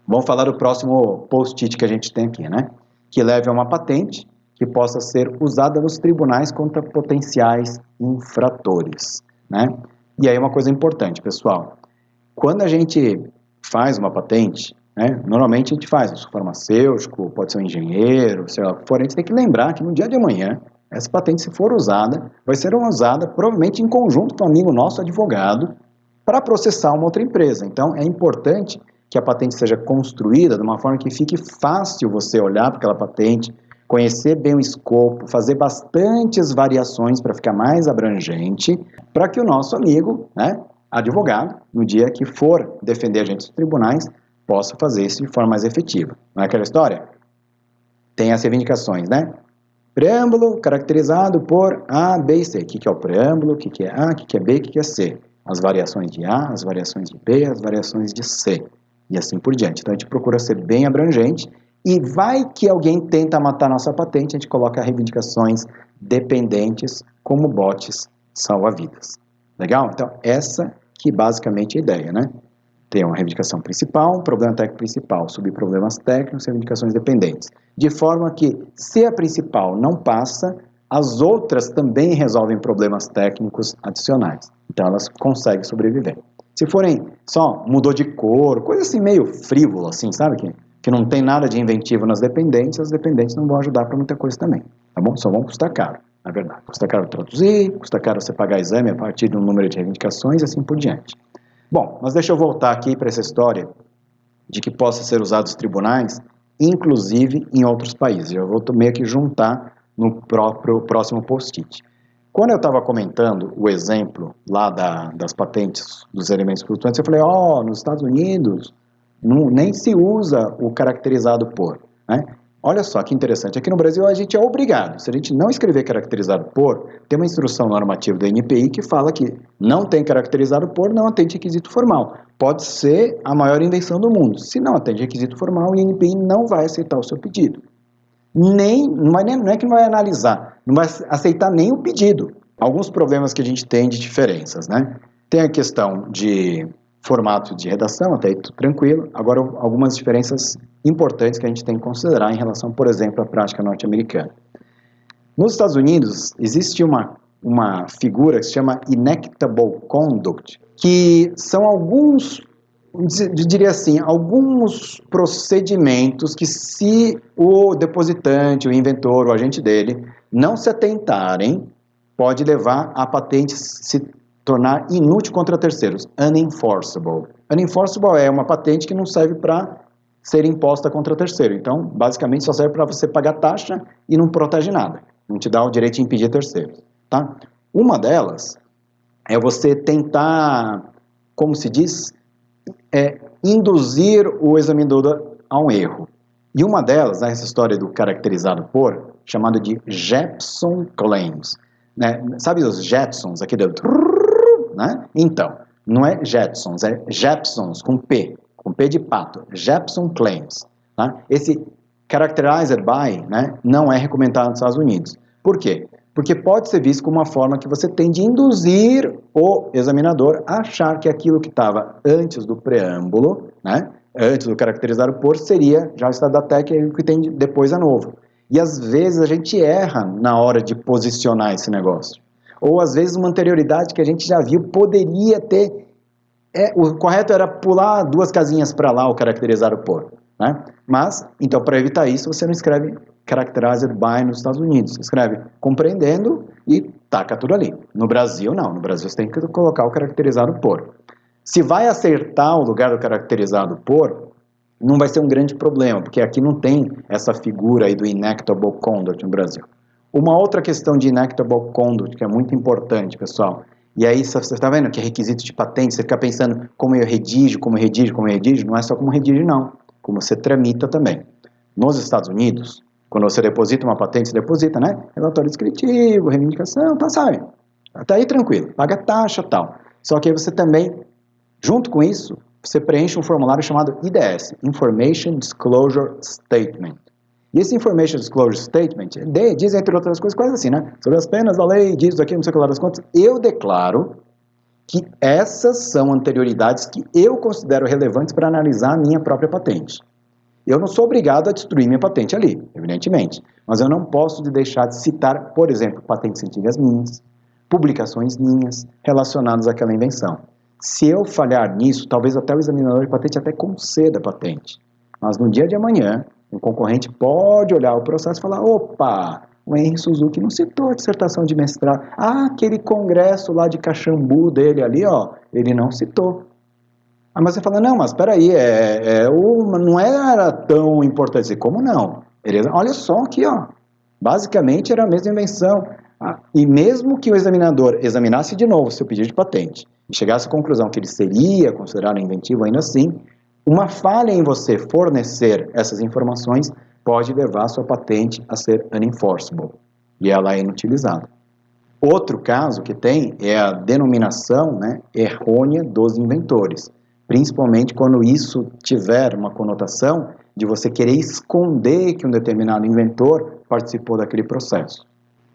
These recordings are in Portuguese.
Vamos falar do próximo post-it que a gente tem aqui, né? Que leve a uma patente que possa ser usada nos tribunais contra potenciais infratores, né? E aí uma coisa importante, pessoal. Quando a gente faz uma patente, né, normalmente a gente faz, um farmacêutico, pode ser um engenheiro, sei lá o que for, a gente tem que lembrar que no dia de amanhã, essa patente, se for usada, vai ser usada provavelmente em conjunto com um amigo nosso advogado para processar uma outra empresa. Então, é importante que a patente seja construída de uma forma que fique fácil você olhar para aquela patente, conhecer bem o escopo, fazer bastantes variações para ficar mais abrangente, para que o nosso amigo, né, advogado, no dia que for defender a gente nos tribunais, possa fazer isso de forma mais efetiva. Não é aquela história? Tem as reivindicações, né? Preâmbulo caracterizado por A, B e C. O que é o preâmbulo, o que é A, o que é B, o que é C. As variações de A, as variações de B, as variações de C. E assim por diante. Então a gente procura ser bem abrangente e vai que alguém tenta matar nossa patente, a gente coloca reivindicações dependentes como bots salva-vidas. Legal? Então essa que basicamente é a ideia, né? Tem uma reivindicação principal, um problema técnico principal, subproblemas técnicos e reivindicações dependentes. De forma que, se a principal não passa, as outras também resolvem problemas técnicos adicionais. Então, elas conseguem sobreviver. Se forem só mudou de cor, coisa assim meio frívolo, assim, sabe? Que não tem nada de inventivo nas dependentes, as dependentes não vão ajudar para muita coisa também. Tá bom? Só vão custar caro, na verdade. Custa caro traduzir, custa caro você pagar exame a partir de um número de reivindicações e assim por diante. Bom, mas deixa eu voltar aqui para essa história de que possa ser usado os tribunais, inclusive em outros países. Eu vou meio que juntar no próximo post-it. Quando eu estava comentando o exemplo lá das patentes dos elementos flutuantes, eu falei, nos Estados Unidos nem se usa o caracterizado por, né? Olha só que interessante, aqui no Brasil a gente é obrigado, se a gente não escrever caracterizado por, tem uma instrução normativa da NPI que fala que não tem caracterizado por, não atende requisito formal. Pode ser a maior invenção do mundo, se não atende requisito formal, a NPI não vai aceitar o seu pedido. Não é que não vai analisar, não vai aceitar nem o pedido. Alguns problemas que a gente tem de diferenças, né? Tem a questão de formato de redação, até aí tudo tranquilo. Agora, algumas diferenças importantes que a gente tem que considerar em relação, por exemplo, à prática norte-americana. Nos Estados Unidos, existe uma figura que se chama Inequitable Conduct, que são alguns, eu diria assim, alguns procedimentos que, se o depositante, o inventor, o agente dele, não se atentarem, pode levar a patente se tornar inútil contra terceiros, unenforceable. Unenforceable é uma patente que não serve para ser imposta contra terceiro. Então, basicamente, só serve para você pagar taxa e não protege nada. Não te dá o direito de impedir terceiros. Tá? Uma delas é você tentar, como se diz, induzir o examinador a um erro. E uma delas, essa história do caracterizado por, chamado de Jepson Claims. Né? Sabe os Jetsons, aqui do... Né? Então, não é Jetsons, é Jepsons, com P de pato, Jepson Claims. Tá? Esse characterized by, né, não é recomendado nos Estados Unidos. Por quê? Porque pode ser visto como uma forma que você tem de induzir o examinador a achar que aquilo que estava antes do preâmbulo, né, antes do caracterizado por, seria já o estado da técnica e o que tem depois é novo. E às vezes a gente erra na hora de posicionar esse negócio. Ou às vezes uma anterioridade que a gente já viu poderia ter... o correto era pular 2 casinhas para lá o caracterizado por. Né? Mas, então, para evitar isso, você não escreve characterized by nos Estados Unidos. Você escreve compreendendo e taca tudo ali. No Brasil, não. No Brasil, você tem que colocar o caracterizado por. Se vai acertar o lugar do caracterizado por, não vai ser um grande problema, porque aqui não tem essa figura aí do inequitable conduct no Brasil. Uma outra questão de inequitable conduct, que é muito importante, pessoal, e aí você está vendo que é requisito de patente, você fica pensando como eu redijo, não é só como redige não, como você tramita também. Nos Estados Unidos, quando você deposita uma patente, você deposita, né? Relatório descritivo, reivindicação, tá, sabe? Até aí tranquilo, paga taxa e tal. Só que aí você também, junto com isso, você preenche um formulário chamado IDS, Information Disclosure Statement. E esse Information Disclosure Statement diz, entre outras coisas, quase assim, né? Sobre as penas da lei, diz aqui, não sei o que lá das contas, eu declaro que essas são anterioridades que eu considero relevantes para analisar a minha própria patente. Eu não sou obrigado a destruir minha patente ali, evidentemente, mas eu não posso deixar de citar, por exemplo, patentes antigas minhas, publicações minhas relacionadas àquela invenção. Se eu falhar nisso, talvez até o examinador de patente até conceda a patente, mas no dia de amanhã, o concorrente pode olhar o processo e falar, opa, o Henry Suzuki não citou a dissertação de mestrado. Ah, aquele congresso lá de Caxambu dele ali, ó, ele não citou. Ah, mas você fala, não, mas peraí, não era tão importante. Como não? Olha só aqui, ó, basicamente era a mesma invenção. Ah, e mesmo que o examinador examinasse de novo o seu pedido de patente e chegasse à conclusão que ele seria considerado inventivo ainda assim, uma falha em você fornecer essas informações pode levar a sua patente a ser unenforceable, e ela é inutilizada. Outro caso que tem é a denominação, né, errônea dos inventores, principalmente quando isso tiver uma conotação de você querer esconder que um determinado inventor participou daquele processo.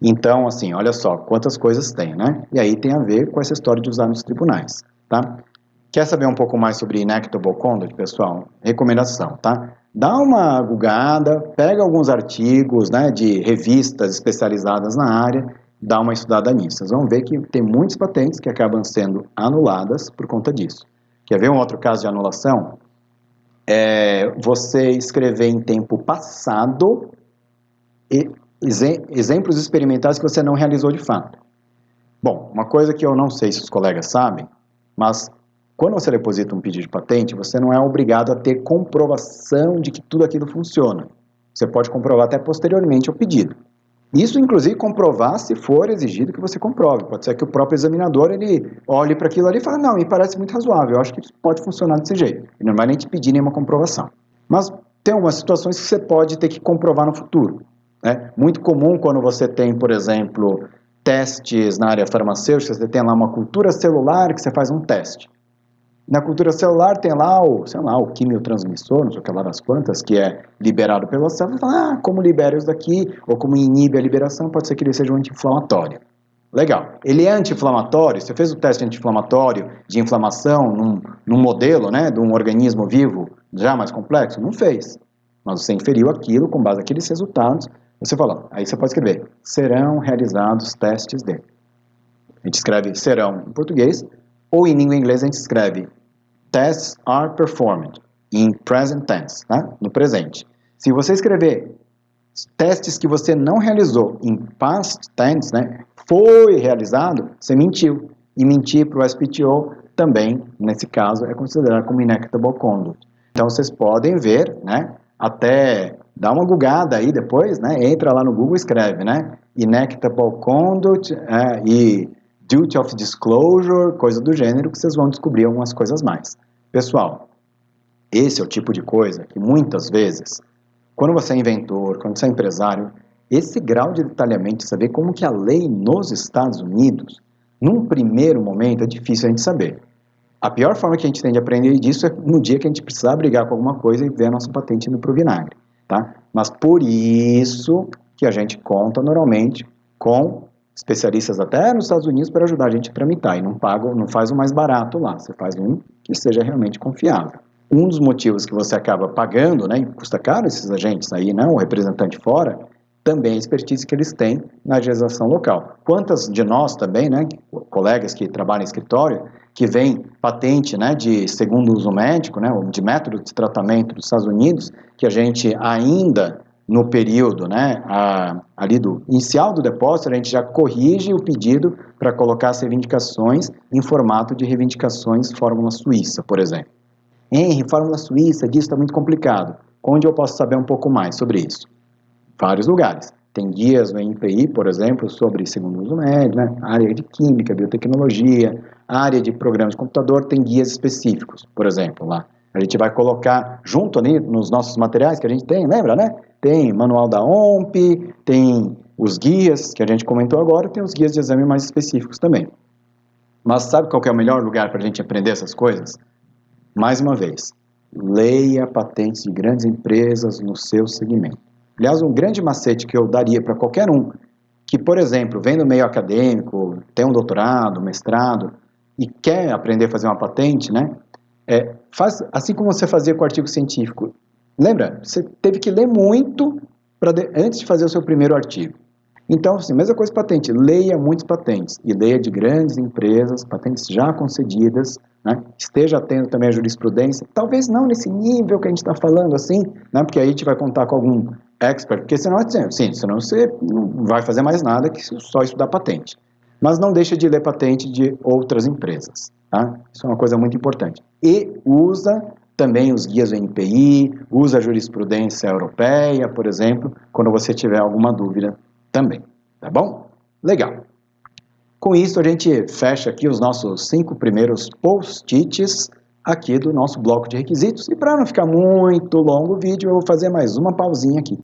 Então, assim, olha só quantas coisas tem, né? E aí tem a ver com essa história de usar nos tribunais, tá? Quer saber um pouco mais sobre Inequitable Conduct, pessoal? Recomendação, tá? Dá uma googada, pega alguns artigos, né, de revistas especializadas na área, dá uma estudada nisso. Vocês vão ver que tem muitas patentes que acabam sendo anuladas por conta disso. Quer ver um outro caso de anulação? Você escrever em tempo passado exemplos experimentais que você não realizou de fato. Bom, uma coisa que eu não sei se os colegas sabem, mas quando você deposita um pedido de patente, você não é obrigado a ter comprovação de que tudo aquilo funciona. Você pode comprovar até posteriormente ao pedido. Isso, inclusive, comprovar se for exigido que você comprove. Pode ser que o próprio examinador ele olhe para aquilo ali e fale, não, me parece muito razoável, eu acho que isso pode funcionar desse jeito. Ele não vai nem te pedir nenhuma comprovação. Mas tem algumas situações que você pode ter que comprovar no futuro. Né? Muito comum quando você tem, por exemplo, testes na área farmacêutica, você tem lá uma cultura celular que você faz um teste. Na cultura celular tem lá o quimiotransmissor, não sei o que lá das quantas, que é liberado pela célula, você fala, como libera isso daqui, ou como inibe a liberação, pode ser que ele seja um anti-inflamatório. Legal. Ele é anti-inflamatório? Você fez o teste anti-inflamatório de inflamação num modelo, né, de um organismo vivo já mais complexo? Não fez. Mas você inferiu aquilo com base naqueles resultados, você fala, aí você pode escrever, serão realizados testes dele. A gente escreve serão em português, ou em língua inglesa a gente escreve tests are performed in present tense, tá? No presente. Se você escrever testes que você não realizou em past tense, né, foi realizado, você mentiu. E mentir para o SPTO também, nesse caso, é considerado como inequitable conduct. Então vocês podem ver, né, até dá uma googada aí depois, né, entra lá no Google e escreve, né, inequitable conduct e duty of disclosure, coisa do gênero, que vocês vão descobrir algumas coisas mais. Pessoal, esse é o tipo de coisa que muitas vezes, quando você é inventor, quando você é empresário, esse grau de detalhamento, de saber como que a lei nos Estados Unidos, num primeiro momento, é difícil a gente saber. A pior forma que a gente tem de aprender disso é no dia que a gente precisar brigar com alguma coisa e ver a nossa patente indo para o vinagre, tá? Mas por isso que a gente conta normalmente com especialistas até nos Estados Unidos para ajudar a gente a tramitar e não faz o mais barato lá, você faz um que seja realmente confiável. Um dos motivos que você acaba pagando, né, e custa caro esses agentes aí, né, o representante fora, também a expertise que eles têm na legislação local. Quantas de nós também, né, colegas que trabalham em escritório, que vem patente, né, de segundo uso médico, né, de método de tratamento dos Estados Unidos, que a gente ainda no período, né, ali do inicial do depósito, a gente já corrige o pedido para colocar as reivindicações em formato de reivindicações fórmula suíça, por exemplo. Henry, fórmula suíça, disso está muito complicado. Onde eu posso saber um pouco mais sobre isso? Vários lugares. Tem guias no INPI, por exemplo, sobre segundo uso médio, né, área de química, biotecnologia, área de programa de computador, tem guias específicos, por exemplo, lá. A gente vai colocar junto ali nos nossos materiais que a gente tem, lembra, né? Tem manual da OMP, tem os guias que a gente comentou agora, tem os guias de exame mais específicos também. Mas sabe qual que é o melhor lugar para a gente aprender essas coisas? Mais uma vez, leia patentes de grandes empresas no seu segmento. Aliás, um grande macete que eu daria para qualquer um, que, por exemplo, vem do meio acadêmico, tem um doutorado, mestrado, e quer aprender a fazer uma patente, né? Faz assim como você fazia com o artigo científico. Lembra? Você teve que ler muito antes de fazer o seu primeiro artigo. Então, assim, mesma coisa patente, leia muitas patentes, e leia de grandes empresas, patentes já concedidas, né? Esteja atento também à jurisprudência, talvez não nesse nível que a gente está falando, assim, né? Porque aí a gente vai contar com algum expert, porque senão você não vai fazer mais nada que só estudar patente. Mas não deixe de ler patente de outras empresas, tá? Isso é uma coisa muito importante. E usa também os guias do NPI, usa a jurisprudência europeia, por exemplo, quando você tiver alguma dúvida também, tá bom? Legal. Com isso, a gente fecha aqui os nossos 5 primeiros post-its aqui do nosso bloco de requisitos. E para não ficar muito longo o vídeo, eu vou fazer mais uma pausinha aqui.